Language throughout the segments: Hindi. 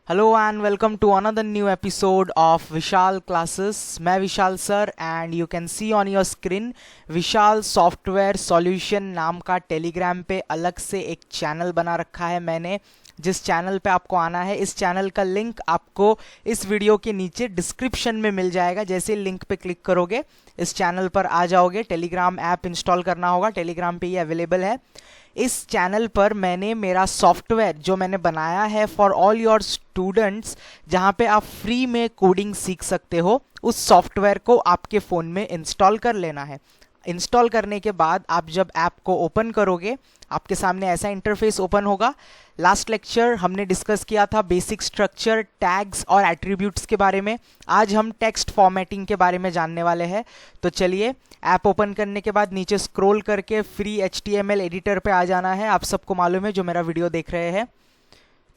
Hello and welcome to another new episode of Vishal classes. मैं Vishal sir and you can see on your screen Vishal software solution नाम का टेलीग्राम पे अलग से एक चैनल बना रखा है मैंने, जिस चैनल पे आपको आना है। इस चैनल का लिंक आपको इस वीडियो के नीचे डिस्क्रिप्शन में मिल जाएगा। जैसे लिंक पे क्लिक करोगे इस चैनल पर आ जाओगे। टेलीग्राम ऐप इंस्टॉल करना होगा, टेलीग्राम पे ये अवेलेबल है। इस चैनल पर मैंने मेरा सॉफ्टवेयर जो मैंने बनाया है फॉर ऑल योर स्टूडेंट्स, जहाँ पे आप फ्री में कोडिंग सीख सकते हो, उस सॉफ्टवेयर को आपके फ़ोन में इंस्टॉल कर लेना है। इंस्टॉल करने के बाद आप जब ऐप को ओपन करोगे आपके सामने ऐसा इंटरफेस ओपन होगा। लास्ट लेक्चर हमने डिस्कस किया था बेसिक स्ट्रक्चर, टैग्स और एट्रीब्यूट्स के बारे में। आज हम टेक्स्ट फॉर्मेटिंग के बारे में जानने वाले हैं। तो चलिए, ऐप ओपन करने के बाद नीचे स्क्रॉल करके फ्री HTML एडिटर पे आ जाना है। आप सबको मालूम है जो मेरा वीडियो देख रहे हैं,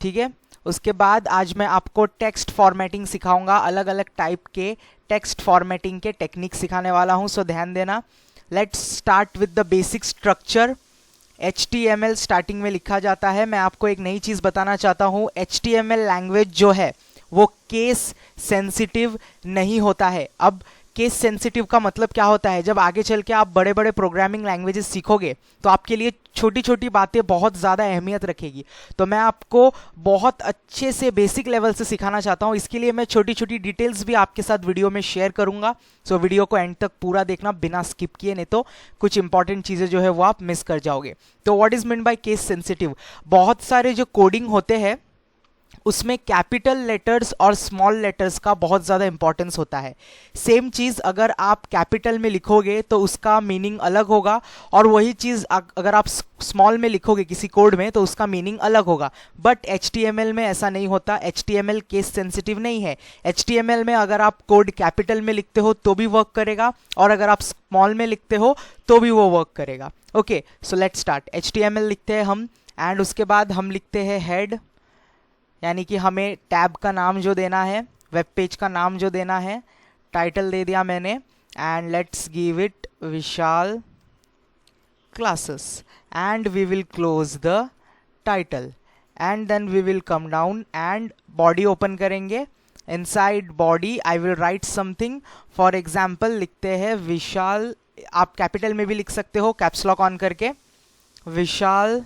ठीक है। उसके बाद आज मैं आपको टेक्स्ट फॉर्मेटिंग सिखाऊंगा, अलग अलग टाइप के टेक्स्ट फॉर्मेटिंग के टेक्निक सिखाने वाला हूं, सो ध्यान देना। Let's start with the basic structure. HTML starting में लिखा जाता है। मैं आपको एक नई चीज़ बताना चाहता हूँ, HTML लैंग्वेज जो है वो केस सेंसिटिव नहीं होता है। अब केस सेंसिटिव का मतलब क्या होता है? जब आगे चल के आप बड़े बड़े प्रोग्रामिंग लैंग्वेजेस सीखोगे तो आपके लिए छोटी छोटी बातें बहुत ज़्यादा अहमियत रखेगी। तो मैं आपको बहुत अच्छे से बेसिक लेवल से सिखाना चाहता हूँ। इसके लिए मैं छोटी छोटी डिटेल्स भी आपके साथ वीडियो में शेयर करूंगा। सो वीडियो को एंड तक पूरा देखना बिना स्किप किए, नहीं तो कुछ इंपॉर्टेंट चीज़ें जो है वो आप मिस कर जाओगे। तो what is mean by case sensitive? बहुत सारे जो कोडिंग होते हैं उसमें कैपिटल लेटर्स और स्मॉल लेटर्स का बहुत ज़्यादा इंपॉर्टेंस होता है। सेम चीज़ अगर आप कैपिटल में लिखोगे तो उसका मीनिंग अलग होगा, और वही चीज़ अगर आप स्मॉल में लिखोगे किसी कोड में तो उसका मीनिंग अलग होगा। बट HTML में ऐसा नहीं होता। HTML केस सेंसिटिव नहीं है। HTML में अगर आप कोड कैपिटल में लिखते हो तो भी वर्क करेगा, और अगर आप स्मॉल में लिखते हो तो भी वो वर्क करेगा। Okay, so let's start. HTML लिखते हैं हम, एंड उसके बाद हम लिखते हैं हेड, यानी कि हमें टैब का नाम जो देना है, वेब पेज का नाम जो देना है। टाइटल दे दिया मैंने, and let's give it Vishal classes, and we will close the title, and then we will come down and body open करेंगे। Inside body I will write something. For example लिखते हैं विशाल, आप कैपिटल में भी लिख सकते हो कैप्स लॉक ऑन करके, विशाल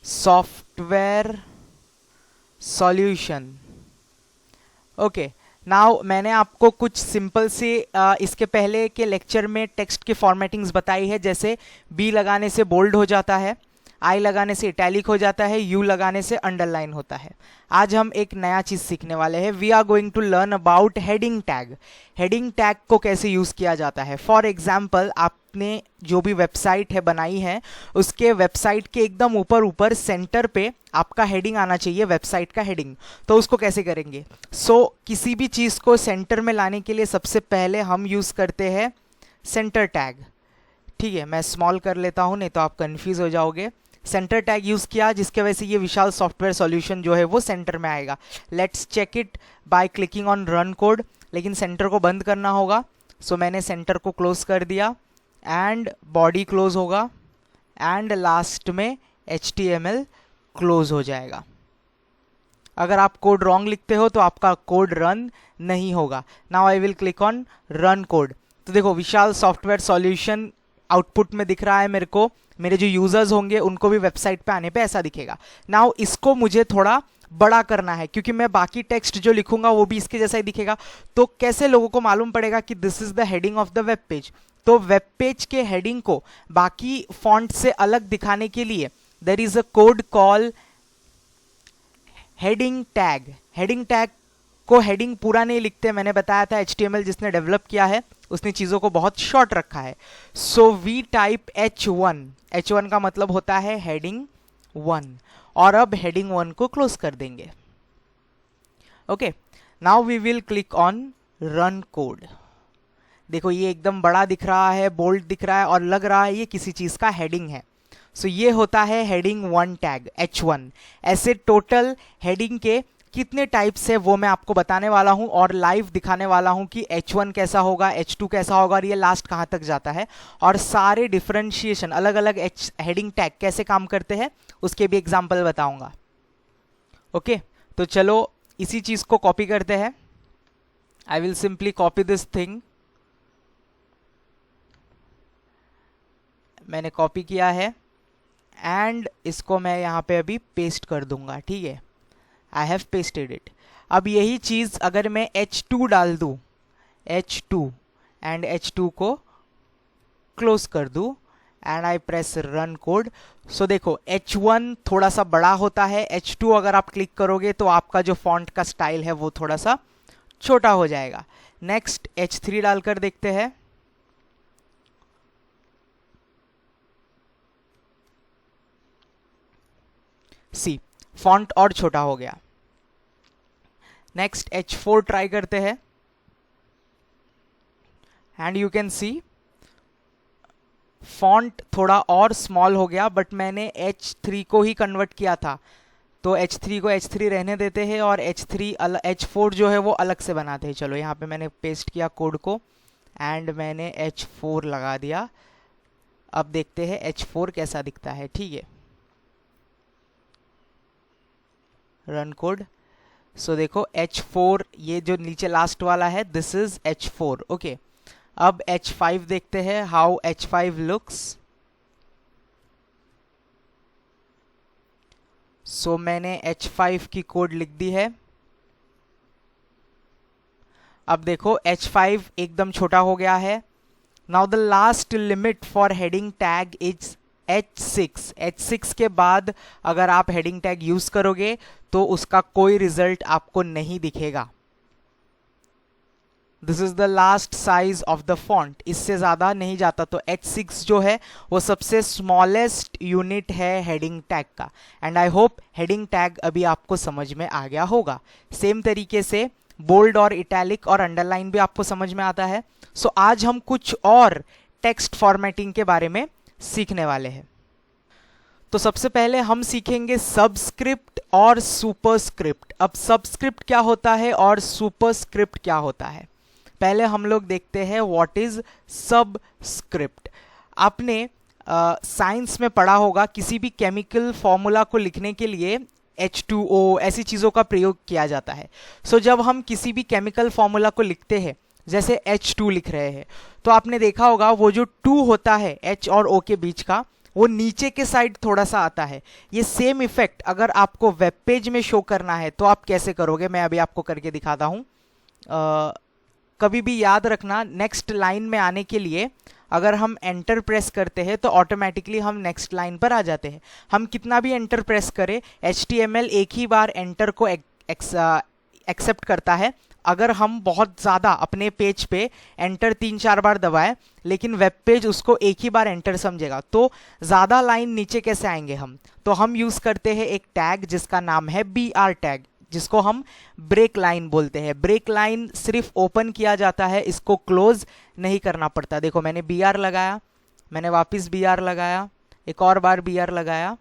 सॉफ्टवेयर सॉल्यूशन। ओके, नाउ मैंने आपको कुछ सिंपल से इसके पहले के लेक्चर में टेक्स्ट की फॉर्मेटिंग्स बताई है। जैसे बी लगाने से बोल्ड हो जाता है, आई लगाने से इटैलिक हो जाता है, यू लगाने से अंडरलाइन होता है। आज हम एक नया चीज़ सीखने वाले हैं। We are going to learn about heading tag. Heading tag को कैसे यूज़ किया जाता है। फॉर एग्जाम्पल, आपने जो भी वेबसाइट है बनाई है, उसके वेबसाइट के एकदम ऊपर ऊपर सेंटर पे आपका हेडिंग आना चाहिए, वेबसाइट का हेडिंग। तो उसको कैसे करेंगे? किसी भी चीज़ को सेंटर में लाने के लिए सबसे पहले हम यूज़ करते हैं सेंटर टैग। ठीक है, मैं स्मॉल कर लेता हूँ, नहीं तो आप कंफ्यूज हो जाओगे। सेंटर टैग यूज़ किया, जिसके वजह से ये विशाल सॉफ्टवेयर सॉल्यूशन जो है वो सेंटर में आएगा। Let's check it by clicking on run code. लेकिन सेंटर को बंद करना होगा, सो मैंने सेंटर को क्लोज कर दिया, एंड बॉडी क्लोज होगा, एंड लास्ट में HTML क्लोज हो जाएगा। अगर आप कोड रॉन्ग लिखते हो तो आपका कोड रन नहीं होगा। Now I will click on run code. तो देखो, विशाल सॉफ्टवेयर सॉल्यूशन आउटपुट में दिख रहा है मेरे को। मेरे जो यूजर्स होंगे उनको भी वेबसाइट पे आने पे ऐसा दिखेगा। नाउ इसको मुझे थोड़ा बड़ा करना है, क्योंकि मैं बाकी टेक्स्ट जो लिखूंगा वो भी इसके जैसा ही दिखेगा। तो कैसे लोगों को मालूम पड़ेगा कि this is the heading of the web page? तो वेब पेज के हेडिंग को बाकी फॉन्ट से अलग दिखाने के लिए there is a code call heading tag. Heading tag को हेडिंग पूरा नहीं लिखते, मैंने बताया था। HTML जिसने डेवलप किया है उसने चीज़ों को बहुत शॉर्ट रखा है। So we type H1। H1 का मतलब होता है हेडिंग 1, और अब हेडिंग 1 को क्लोज कर देंगे। Okay, now we will click on run code. देखो, ये एकदम बड़ा दिख रहा है, बोल्ड दिख रहा है, और लग रहा है ये किसी चीज़ का हेडिंग है। सो ये होता है हेडिंग 1 टैग, H1। ऐसे टोटल हेडिंग के कितने टाइप्स है वो मैं आपको बताने वाला हूं, और लाइव दिखाने वाला हूं कि H1 कैसा होगा, H2 कैसा होगा, और ये लास्ट कहां तक जाता है, और सारे डिफरेंशिएशन अलग अलग हेडिंग टैग कैसे काम करते हैं उसके भी एग्जाम्पल बताऊंगा। ओके, तो चलो इसी चीज़ को कॉपी करते हैं। I will simply copy this thing. मैंने कॉपी किया है एंड इसको मैं यहाँ पे अभी पेस्ट कर दूंगा, ठीक है। I have pasted it. अब यही चीज़ अगर मैं H2 डाल दूँ, H2 एंड H2 को क्लोज कर दूँ and I press run code. So देखो H1 थोड़ा सा बड़ा होता है, H2 अगर आप क्लिक करोगे तो आपका जो फॉन्ट का स्टाइल है वो थोड़ा सा छोटा हो जाएगा। नेक्स्ट H3 डालकर देखते हैं। सी फॉन्ट और छोटा हो गया। नेक्स्ट H4 ट्राई करते हैं and you can C font थोड़ा और स्मॉल हो गया, बट मैंने H3 को ही कन्वर्ट किया था, तो H3 को H3 रहने देते हैं और H4 जो है वो अलग से बनाते हैं। चलो यहाँ पे मैंने पेस्ट किया कोड को एंड मैंने H4 लगा दिया। अब देखते हैं H4 कैसा दिखता है, ठीक है। Run code. सो देखो H4, ये जो नीचे लास्ट वाला है दिस इज H4, ओके। अब H5 देखते हैं हाउ H5 लुक्स। सो मैंने H5 की कोड लिख दी है। अब देखो H5 एकदम छोटा हो गया है। Now the last limit for heading tag is H6। H6 के बाद अगर आप हेडिंग टैग यूज करोगे तो उसका कोई रिजल्ट आपको नहीं दिखेगा। This is the last size of the font, इससे ज़्यादा नहीं जाता। तो H6 जो है वो सबसे स्मॉलेस्ट यूनिट है हेडिंग टैग का। And I hope heading tag अभी आपको समझ में आ गया होगा। सेम तरीके से बोल्ड और इटैलिक और अंडरलाइन भी आपको समझ में आता है। सो आज हम कुछ और टेक्स्ट फॉर्मेटिंग के बारे में सीखने वाले हैं। तो सबसे पहले हम सीखेंगे सबस्क्रिप्ट और सुपरस्क्रिप्ट। अब सबस्क्रिप्ट क्या होता है और सुपरस्क्रिप्ट क्या होता है, पहले हम लोग देखते हैं व्हाट इज सबस्क्रिप्ट। आपने साइंस में पढ़ा होगा किसी भी केमिकल फॉर्मूला को लिखने के लिए H2O ऐसी चीज़ों का प्रयोग किया जाता है। सो जब हम किसी भी केमिकल फॉर्मूला को लिखते हैं, जैसे H2 लिख रहे हैं, तो आपने देखा होगा वो जो 2 होता है H और O के बीच का, वो नीचे के साइड थोड़ा सा आता है। ये सेम इफेक्ट अगर आपको वेब पेज में शो करना है तो आप कैसे करोगे, मैं अभी आपको करके दिखाता हूँ। कभी भी याद रखना, नेक्स्ट लाइन में आने के लिए अगर हम एंटर प्रेस करते हैं तो ऑटोमेटिकली हम नेक्स्ट लाइन पर आ जाते हैं। हम कितना भी एंटर प्रेस करें, HTML एक ही बार एंटर को एक्सेप्ट करता है। अगर हम बहुत ज़्यादा अपने पेज पे एंटर 3-4 बार दबाएं, लेकिन वेब पेज उसको एक ही बार एंटर समझेगा, तो ज़्यादा लाइन नीचे कैसे आएंगे हम। तो हम यूज़ करते हैं एक टैग जिसका नाम है BR टैग, जिसको हम ब्रेक लाइन बोलते हैं। ब्रेक लाइन सिर्फ ओपन किया जाता है, इसको क्लोज नहीं करना पड़ता। देखो मैंने BR लगाया, मैंने वापस BR लगाया, एक और बार BR लगाया,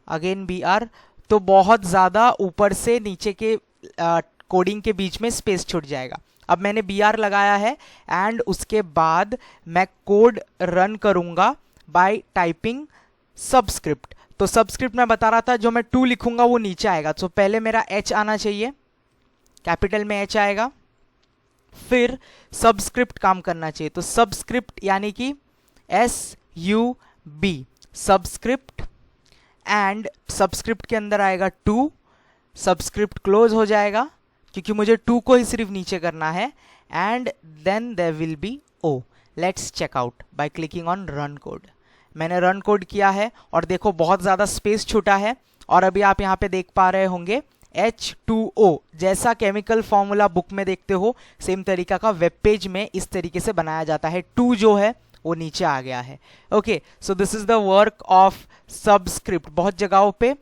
अगेन BR, तो बहुत ज़्यादा ऊपर से नीचे के कोडिंग के बीच में स्पेस छूट जाएगा। अब मैंने BR लगाया है एंड उसके बाद मैं कोड रन करूंगा बाय टाइपिंग सबस्क्रिप्ट। तो सबस्क्रिप्ट मैं बता रहा था, जो मैं 2 लिखूंगा वो नीचे आएगा। तो पहले मेरा H आना चाहिए, कैपिटल में H आएगा, फिर सबस्क्रिप्ट काम करना चाहिए। तो सबस्क्रिप्ट यानी कि SUB सबस्क्रिप्ट, एंड सबस्क्रिप्ट के अंदर आएगा 2, सबस्क्रिप्ट क्लोज हो जाएगा क्योंकि मुझे 2 को ही सिर्फ नीचे करना है, and then there will be O। Let's check out by clicking on run code. मैंने रन कोड किया है और देखो बहुत ज़्यादा स्पेस छूटा है। और अभी आप यहाँ पे देख पा रहे होंगे H2O, जैसा केमिकल फॉर्मूला बुक में देखते हो सेम तरीका का वेब पेज में इस तरीके से बनाया जाता है। 2 जो है वो नीचे आ गया है। Okay, so this is the work of subscript. बहुत जगहों पे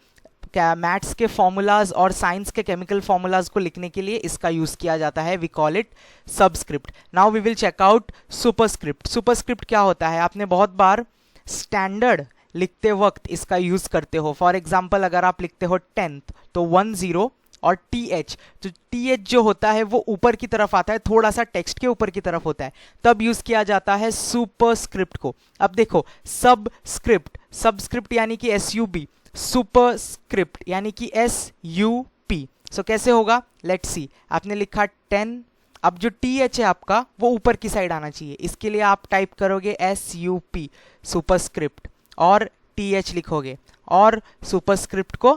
मैथ्स के फॉर्मूलाज और साइंस के केमिकल फॉर्मूलाज को लिखने के लिए इसका यूज किया जाता है। We call it subscript. Now we will check out superscript. Superscript क्या होता है, आपने बहुत बार स्टैंडर्ड लिखते वक्त इसका यूज करते हो। फॉर एग्जाम्पल अगर आप लिखते हो 10th तो 10 और TH, तो TH जो होता है वो ऊपर की तरफ आता है, थोड़ा सा टेक्स्ट के ऊपर की तरफ होता है, तब यूज किया जाता है सुपरस्क्रिप्ट को। अब देखो सबस्क्रिप्ट यानी कि SUB, सुपरस्क्रिप्ट यानी कि SUP। सो कैसे होगा, लेट्स सी। आपने लिखा 10, अब जो TH है आपका वो ऊपर की साइड आना चाहिए। इसके लिए आप टाइप करोगे SUP सुपरस्क्रिप्ट और TH लिखोगे और सुपरस्क्रिप्ट को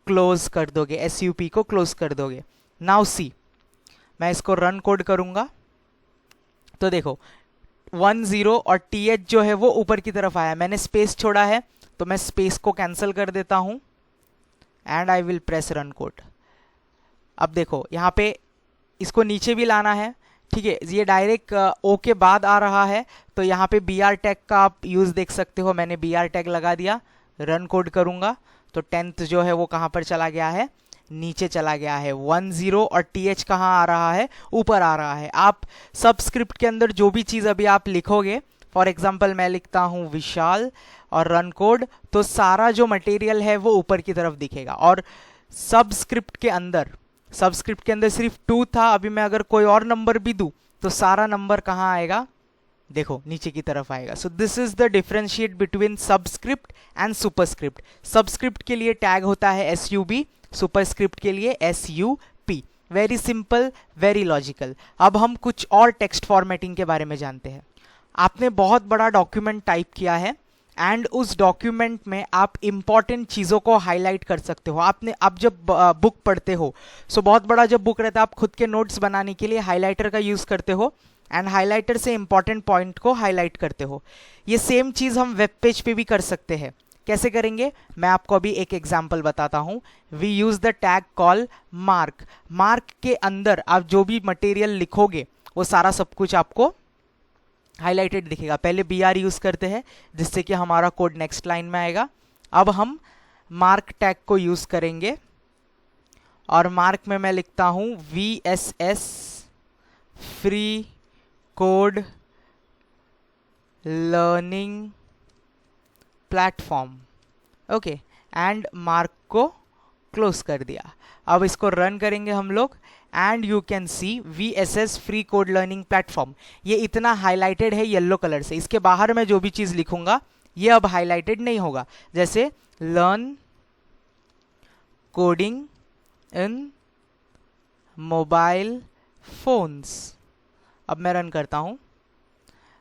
क्लोज कर दोगे, SUP को क्लोज कर दोगे। नाउ सी, मैं इसको रन कोड करूंगा तो देखो 10 और TH जो है वो ऊपर की तरफ आया, मैंने स्पेस छोड़ा है तो मैं स्पेस को कैंसिल कर देता हूं and I will press run code. अब देखो यहाँ पे इसको नीचे भी लाना है, ठीक है, ये डायरेक्ट ओ के बाद आ रहा है तो यहाँ पे BR टैग का आप यूज देख सकते हो, मैंने BR टैग लगा दिया। रन कोड करूंगा तो 10th जो है वो कहाँ पर चला गया है, नीचे चला गया है। 10 और TH कहाँ आ रहा है, ऊपर आ रहा है। आप सबस्क्रिप्ट के अंदर जो भी चीज़ अभी आप लिखोगे, फॉर एग्जाम्पल मैं लिखता हूँ विशाल और रन कोड, तो सारा जो मटेरियल है वो ऊपर की तरफ दिखेगा। और सबस्क्रिप्ट के अंदर सिर्फ 2 था, अभी मैं अगर कोई और नंबर भी दूं तो सारा नंबर कहाँ आएगा, देखो नीचे की तरफ आएगा। So this is the differentiate between subscript and superscript. Subscript के लिए टैग होता है SUB, सुपरस्क्रिप्ट के लिए SUP। Very simple, very logical. अब हम कुछ और टेक्स्ट फॉर्मेटिंग के बारे में जानते हैं। आपने बहुत बड़ा डॉक्यूमेंट टाइप किया है एंड उस डॉक्यूमेंट में आप इंपॉर्टेंट चीज़ों को हाईलाइट कर सकते हो। आप जब बुक पढ़ते हो, सो बहुत बड़ा जब बुक रहता है, आप खुद के नोट्स बनाने के लिए हाईलाइटर का यूज़ करते हो एंड हाईलाइटर से इंपॉर्टेंट पॉइंट को हाईलाइट करते हो। ये सेम चीज़ हम वेब पेज पे भी कर सकते हैं। कैसे करेंगे, मैं आपको अभी एक एग्जाम्पल बताता हूँ। We use the tag call mark. Mark के अंदर आप जो भी मटेरियल लिखोगे वो सारा सब कुछ आपको हाईलाइटेड दिखेगा। पहले BR यूज़ करते हैं जिससे कि हमारा कोड नेक्स्ट लाइन में आएगा। अब हम मार्क टैग को यूज़ करेंगे और मार्क में मैं लिखता हूँ VSS free code learning platform, okay, and mark को क्लोज कर दिया। अब इसको रन करेंगे हम लोग and you can C VSS free code learning platform. ये इतना हाईलाइटेड है येलो कलर से। इसके बाहर मैं जो भी चीज़ लिखूंगा ये अब हाईलाइटेड नहीं होगा, जैसे learn coding in mobile phones. अब मैं रन करता हूं,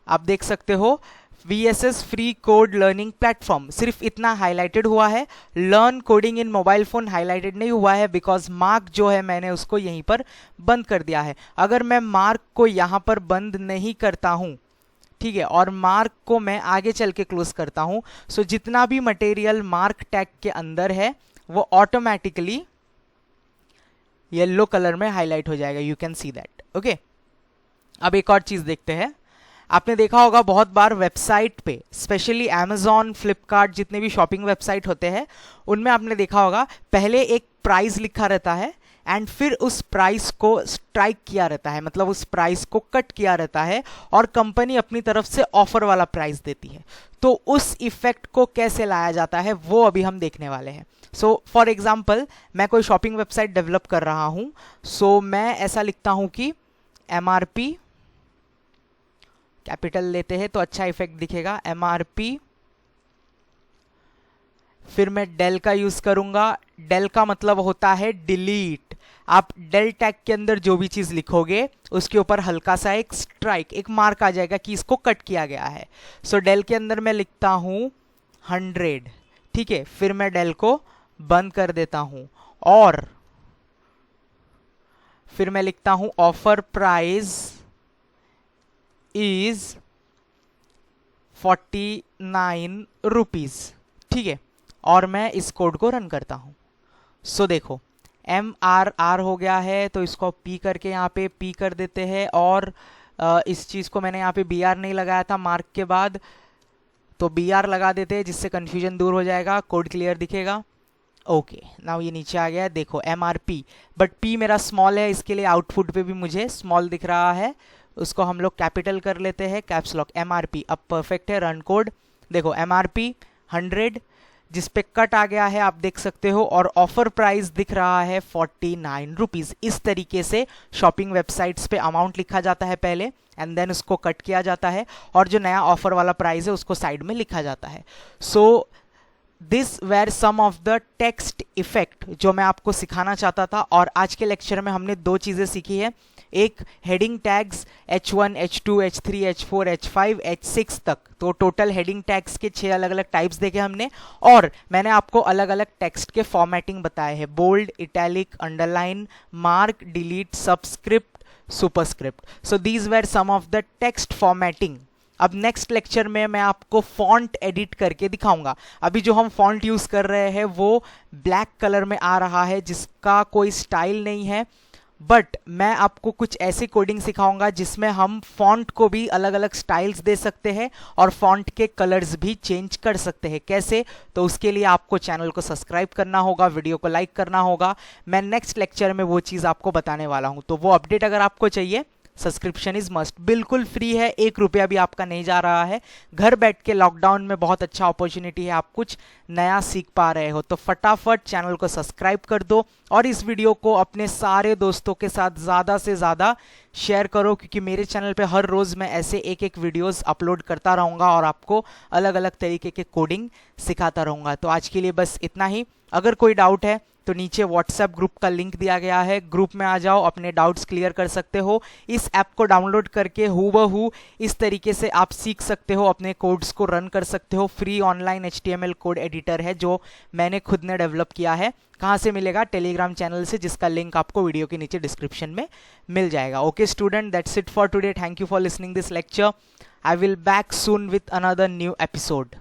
आप देख सकते हो VSS free code learning platform सिर्फ इतना हाईलाइटेड हुआ है। Learn coding in mobile phone highlighted नहीं हुआ है बिकॉज मार्क जो है मैंने उसको यहीं पर बंद कर दिया है। अगर मैं मार्क को यहाँ पर बंद नहीं करता हूँ, ठीक है, और मार्क को मैं आगे चल के क्लोज करता हूँ, सो जितना भी मटेरियल मार्क टैग के अंदर है वो ऑटोमेटिकली येलो कलर में हाईलाइट हो जाएगा। You can see that, okay. अब एक और चीज़ देखते हैं। आपने देखा होगा बहुत बार वेबसाइट पे, स्पेशली Amazon, फ्लिपकार्ट, जितने भी शॉपिंग वेबसाइट होते हैं उनमें आपने देखा होगा पहले एक प्राइस लिखा रहता है एंड फिर उस प्राइस को स्ट्राइक किया रहता है, मतलब उस प्राइस को कट किया रहता है और कंपनी अपनी तरफ से ऑफर वाला प्राइस देती है। तो उस इफेक्ट को कैसे लाया जाता है वो अभी हम देखने वाले हैं। सो फॉर एग्जाम्पल मैं कोई शॉपिंग वेबसाइट डेवलप कर रहा हूँ, सो मैं ऐसा लिखता हूँ कि MRP, कैपिटल लेते हैं तो अच्छा इफेक्ट दिखेगा, MRP, फिर मैं डेल का यूज करूंगा। डेल का मतलब होता है डिलीट। आप डेल टैग के अंदर जो भी चीज लिखोगे उसके ऊपर हल्का सा एक स्ट्राइक, एक मार्क आ जाएगा कि इसको कट किया गया है। सो डेल के अंदर मैं लिखता हूं 100, ठीक है, फिर मैं डेल को बंद कर देता हूं और फिर मैं लिखता हूं ऑफर प्राइस इज 49 रुपीज, ठीक है, और मैं इस कोड को रन करता हूं। सो देखो MRR हो गया है तो इसको P करके यहाँ पे P कर देते हैं और इस चीज़ को मैंने यहाँ पे BR नहीं लगाया था मार्क के बाद, तो BR लगा देते हैं जिससे कंफ्यूजन दूर हो जाएगा, कोड क्लियर दिखेगा। ओके, नाउ ये नीचे आ गया, देखो MRP, बट P मेरा स्मॉल है इसके लिए आउटपुट पे भी मुझे स्मॉल दिख रहा है, उसको हम लोग कैपिटल कर लेते हैं, कैप्स लॉक MRP। अब परफेक्ट है, रन कोड। देखो MRP 100 जिस पे कट आ गया है आप देख सकते हो और ऑफर प्राइस दिख रहा है 49 रुपीज। इस तरीके से शॉपिंग वेबसाइट्स पे अमाउंट लिखा जाता है पहले एंड देन उसको कट किया जाता है और जो नया ऑफर वाला प्राइस है उसको साइड में लिखा जाता है। So this were some of the text effect जो मैं आपको सिखाना चाहता था। और आज के लेक्चर में हमने दो चीज़ें सीखी है, एक heading tags H1, H2, H3, H4, H5, H6 तक, तो टोटल हेडिंग टैग्स के 6 अलग अलग टाइप्स देखे हमने। और मैंने आपको अलग अलग टेक्स्ट के फॉर्मेटिंग बताए हैं, bold, italic, underline, mark, delete, subscript, superscript. So these were some of the text formatting. अब नेक्स्ट लेक्चर में मैं आपको फॉन्ट एडिट करके दिखाऊंगा। अभी जो हम फॉन्ट यूज़ कर रहे हैं वो ब्लैक कलर में आ रहा है जिसका कोई स्टाइल नहीं है, बट मैं आपको कुछ ऐसी कोडिंग सिखाऊंगा जिसमें हम फॉन्ट को भी अलग अलग स्टाइल्स दे सकते हैं और फॉन्ट के कलर्स भी चेंज कर सकते हैं। कैसे? तो उसके लिए आपको चैनल को सब्सक्राइब करना होगा, वीडियो को लाइक करना होगा। मैं नेक्स्ट लेक्चर में वो चीज़ आपको बताने वाला हूं, तो वो अपडेट अगर आपको चाहिए, सब्सक्रिप्शन इज मस्ट, बिल्कुल फ्री है, 1 रुपया भी आपका नहीं जा रहा है। घर बैठ के लॉकडाउन में बहुत अच्छा अपॉर्चुनिटी है, आप कुछ नया सीख पा रहे हो, तो फटाफट चैनल को सब्सक्राइब कर दो और इस वीडियो को अपने सारे दोस्तों के साथ ज़्यादा से ज़्यादा शेयर करो, क्योंकि मेरे चैनल पे हर रोज़ मैं ऐसे एक एक वीडियोस अपलोड करता रहूँगा और आपको अलग अलग तरीके के कोडिंग सिखाता रहूँगा। तो आज के लिए बस इतना ही। अगर कोई डाउट है तो नीचे व्हाट्सएप ग्रुप का लिंक दिया गया है, ग्रुप में आ जाओ, अपने डाउट्स क्लियर कर सकते हो। इस ऐप को डाउनलोड करके हूबहू इस तरीके से आप सीख सकते हो, अपने कोड्स को रन कर सकते हो। Free online HTML code editor है जो मैंने खुद ने डेवलप किया है। कहाँ से मिलेगा? टेलीग्राम चैनल से, जिसका लिंक आपको वीडियो के नीचे डिस्क्रिप्शन में मिल जाएगा। Okay student, that's it for today. Thank you for listening this lecture. I will back soon with another new episode.